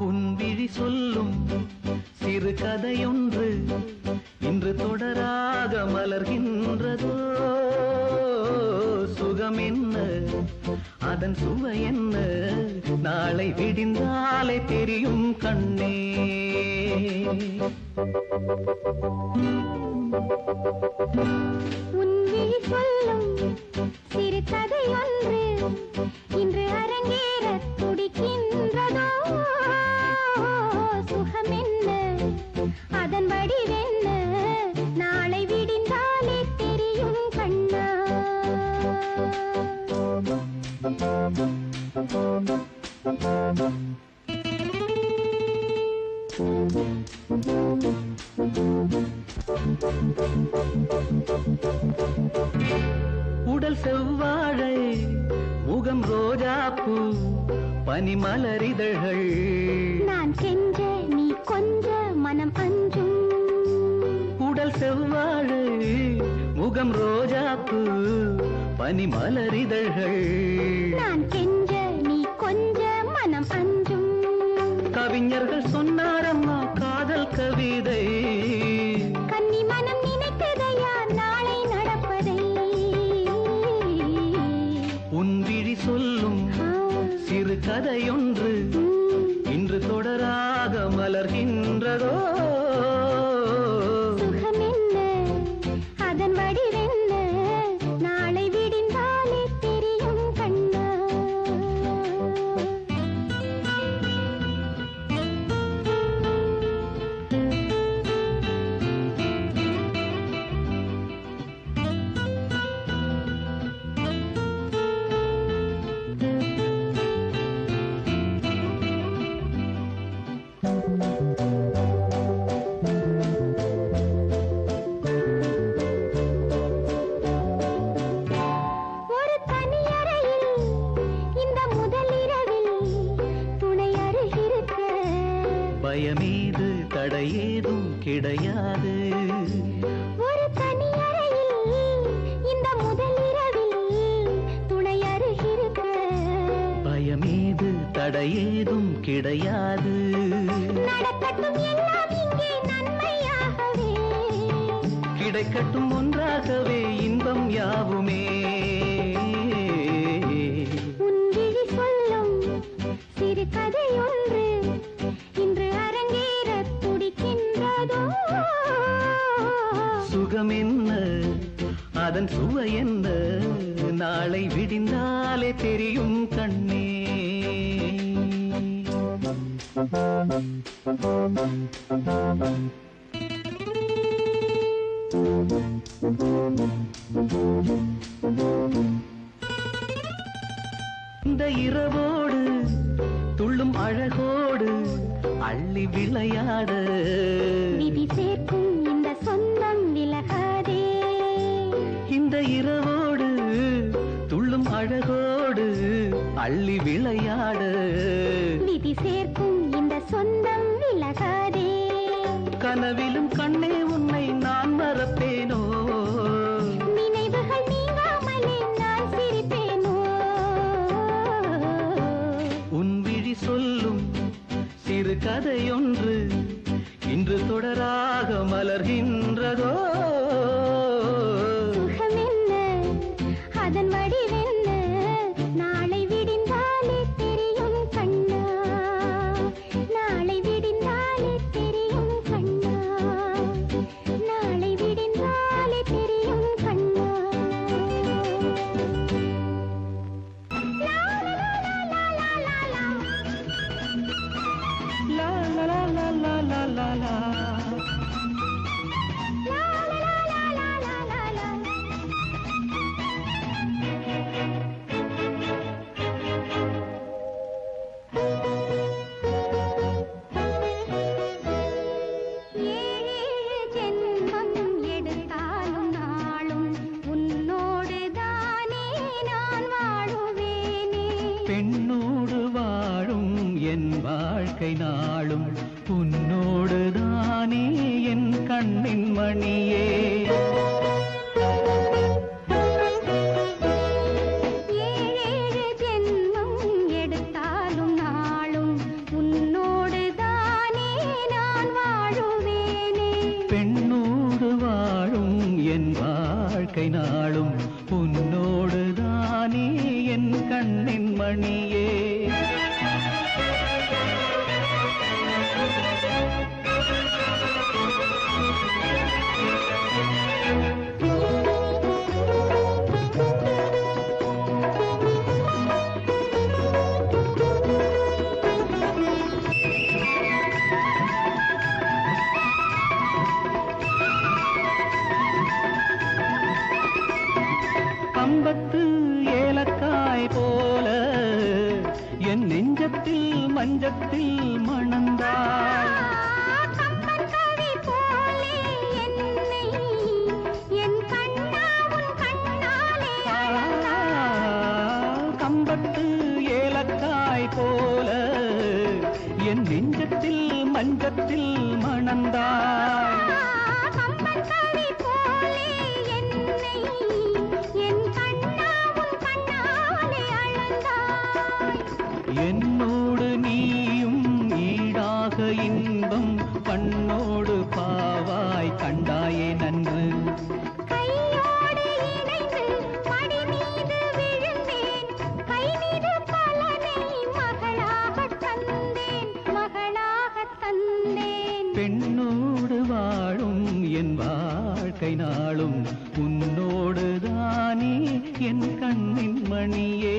உன் விழி சொல்லும் சிறு கதையொன்று இன்று தொடராக மலர்கின்றதோ சுகம் என்ன அதன் சுவை என்ன நாளை விடிந்தாலே தெரியும் கண்ணே உன் விழி சொல்லும் சிறு கதையொன்று இன்று அரங்கேற துடிக்கின்றதோ சுகம் என்ன அதன் வடிவென்ன நாளை விடிந்தாலே தெரியும் கண்ணா உடல் செவ்வாழை முகம் ரோஜாப்பூ பனிமலரிதழ்கள் நான் கெஞ்ச நீ கொஞ்ச மனம் அஞ்சும் உடல் செவ்வாழை முகம் ரோஜாப்பூ பனிமலரிதழ்கள் நான் கெஞ்ச நீ கொஞ்ச மனம் அஞ்சும் கவிஞர்கள் சொன்னாரம்மா காதல் கவிதை கன்னி மனம் நினைத்ததையா நாளை நடப்பதை உன் விழி சொல்லும் சிறு கதையொன்று இன்று தொடராக மலர்கின்றதோ சுகம் என்ன அதன் வடிவென்ன நாளை விடிந்தாலே தெரியும் கண்ணா ஒரு தனியறையில் இந்த முதலிரவில் துணை அருகிருக்க பயமீது தடையேதும் கிடையாது ஒரு தனியறையில் இந்த முதலிரவில் துணை அருகிருக்க பயமீது தடையேதும் கிடையாது நடக்கட்டும் எல்லாம் இங்கே நன்மையாகவே கிடைக்கட்டும் ஒன்றாகவே இன்பம் யாவுமே உன் விழி சொல்லும் சிறு கதையொன்று இன்று அரங்கேற துடிக்கின்றதோ சுகம் என்ன அதன் சுவை என்ன நாளை விடிந்தாலே தெரியும் கண்ணே இந்த இரவோடு துள்ளும் அழகோடு அள்ளி விளையாட விதி சேர்க்கும் இந்த சொந்தம் விலகாதே இந்த இரவோடு துள்ளும் அழகோடு அள்ளி விளையாட விதி சேர்க்கும் இந்த சொந்தம் விலகாதே கனவிலும் கண்ணே உன்னை நான் மறப்பேனோ நினைவுகள் நீங்காமலே நான் சிரிப்பேனோ உன் விழி சொல்லும் சிறு கதையொன்று இன்று தொடராக மலர்கின்றதோ சுகம் என்ன அதன் வடிவென்ன நாளை விடிந்தாலே தெரியும் கண்ணா நாளை விடிந்தாலே தெரியும் கண்ணா நாளை விடிந்தாலே தெரியும் கண்ணா லா லா லா லா லா லா லா லா லா லா லா லா லா லா ஏழேழு ஜென்மம் எடுத்தாலும் நாளும் உன்னோடு தானே நான் வாழுவேனே பெண்ணோடு வாழும் என் வாழ்க்கை நாளும் உன்னோடு தானே என் கண்ணின் மணியே ஏழேழு ஜென்மம் எடுத்தாலும் நாளும் உன்னோடு நாளும் உன்னோடுதானே என் கண்ணின் மணியே. கம்பத்து ஏலக்காய் போல என் நெஞ்சத்தில் மஞ்சத்தில் மணந்தாய். கம்பத்து ஏலக்காய் போல என் நெஞ்சத்தில் மஞ்சத்தில் மணந்தாய். என்னோடு நீயும் ஈடாக இன்பம் கண்ணோடு பாவாய் கண்டாயே நன்று. கையோடு இணைந்து மடி மீது விழுந்தேன், கை மீது பலனை மகளாகத் தந்தேன். பெண்ணோடு வாழும் என் வாழ்க்கை நாளும் உன்னோடுதானே என் கண்ணின் மணியே.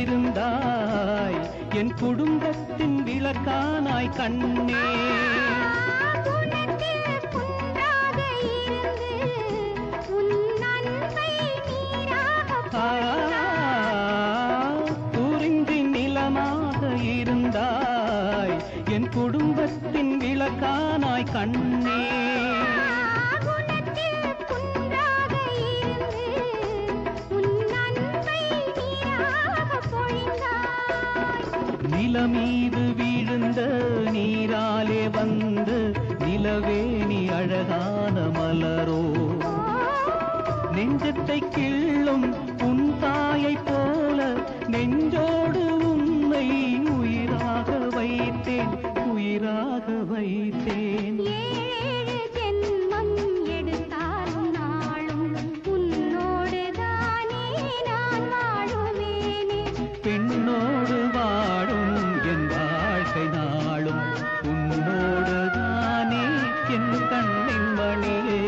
இருந்தாய் என் குடும்பத்தின் விளக்கானாய் கண்ணே. குறிஞ்சி நிலமாக இருந்தாய் என் குடும்பத்தின் விளக்கானாய் கண்ணே. நிலமீது வீழ்ந்த நீராலே வந்து நிலவே நீ அழகான மலரோ. நெஞ்சத்தை கிள்ளும் உன் தாயைப் போல நெஞ்சோடு உன்னை உயிராக வைத்தேன், உயிராக வைத்தேன். பெண்ணோடு வாழும் என் வாழ்க்கை நாளும் உன்னோடுதானே என் கண்ணின் மணியே.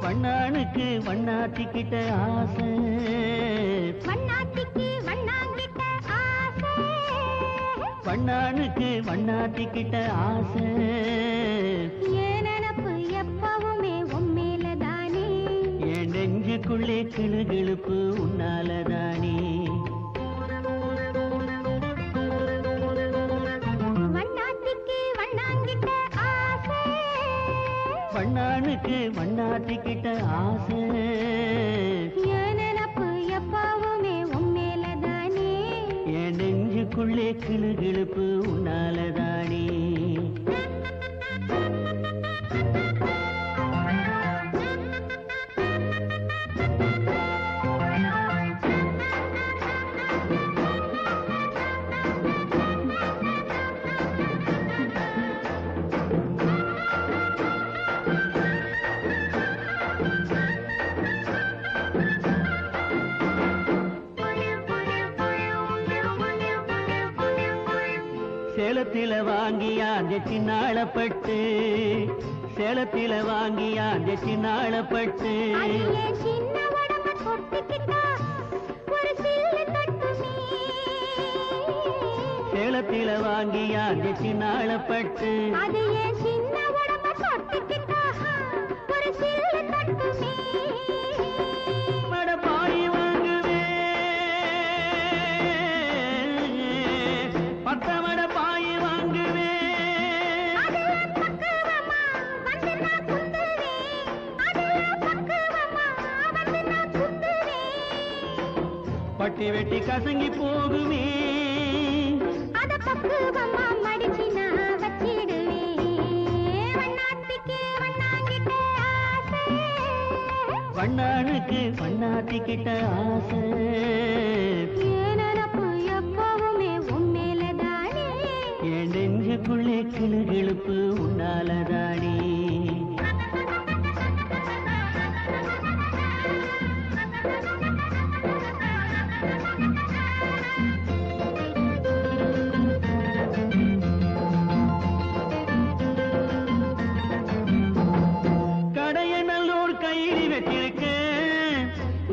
வண்ணானுக்கு வண்ணாத்திக்கிட்ட ஆசை, வண்ணாத்திக்கு வண்ணாங்கிட்ட ஆசை, வண்ணானுக்கு வண்ணாத்திக்கிட்ட ஆசை. என் நினப்பு எப்பவுமே உண்மையிலதானே, என் நெஞ்சுக்குள்ளே கிளுகிழுப்பு உன்னாலதானே. வண்ணாத்திக்கு வண்ணாங்கிட்ட ஆசை, வண்ணானுக்கு வண்ணாத்திக்கிட்ட ஆசை. என் நினப்பு எப்பவுமே உண்மையிலதானே, என் நெஞ்சுக்குள்ளே கிளுகிழுப்பு உன்னாலதானே. சேலத்தில வாங்கியாந்த சின்னாளப்பட்டு சேலத்தில வாங்கியாந்த சின்னாளப்பட்டு அது என் சின்ன உடம்ப தொட்டுக்கிட்டா ஒரு சில்லு தட்டுமே. சேலத்தில வாங்கியாந்த சின்னாளப்பட்டு அது என் சின்ன உடம்ப தொட்டுக்கிட்டா ஒரு சில்லு தட்டுமே. மட பாய் வாங்குவே பத்தமட பாய் வாங்குவே அதுல பக்குவமா வந்து நான் குந்துவேன். அதுல பக்குவமா வந்து நான் குந்துவேன். பட்டி வெட்டி கசங்கி போகுமே அத பக்குவமா மடிச்சு நான் வச்சிடுவேன். வண்ணாத்திக்கு வண்ணாங்கிட்ட ஆசை. வண்ணானுக்கு வண்ணாத்திக்கிட்ட ஆசை என் நினப்பு எப்பவுமே உன் மேலதானே. என் நெஞ்சுக்குள்ளே கிளுகிழுப்பு உன்னாலதானே கடையநல்லூர் கையிலி வச்சிருக்கேன்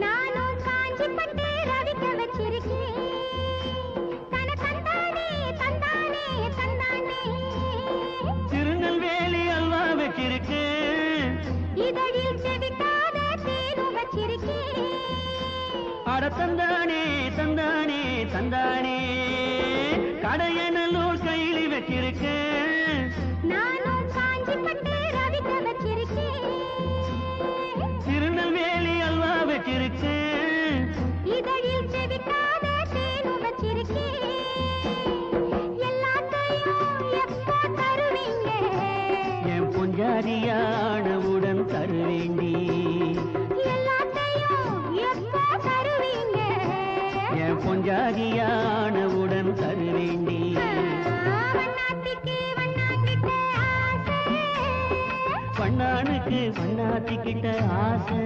நானும் காஞ்சிப்பட்டு ரவிக்க வச்சிருக்கேன். தன தந்தானே தந்தானே தந்தானே. திருநெல்வேலி அல்வா வச்சிருக்கேன் இதழில் செவிக்காத தேனும் வச்சிருக்கேன். அட தந்தானே தந்தானே தந்தானே கடையநல்லூர் கையிலி வச்சிருக்கேன் நானும் காஞ்சிப்பட்டு ரவிக்க வச்சிருக்கேன். திருநெல்வேலி அல்வா வச்சிருக்கேன் இதழில் செவிக்காத தேனும் வச்சிருக்கேன். எல்லாத்தையும் எப்போ தருவீங்க? என் பொஞ்சாதியானவுடன் தருவேண்டி எல்லாத்தையும் எப்போ தருவீங்க? என் பொஞ்சாதியானவுடன் தருவேண்டி வண்ணாத்திக்கு வண்ணாங்கிட்ட ஆசை. வண்ணானுக்கு வண்ணாத்திக்கிட்ட ஆசை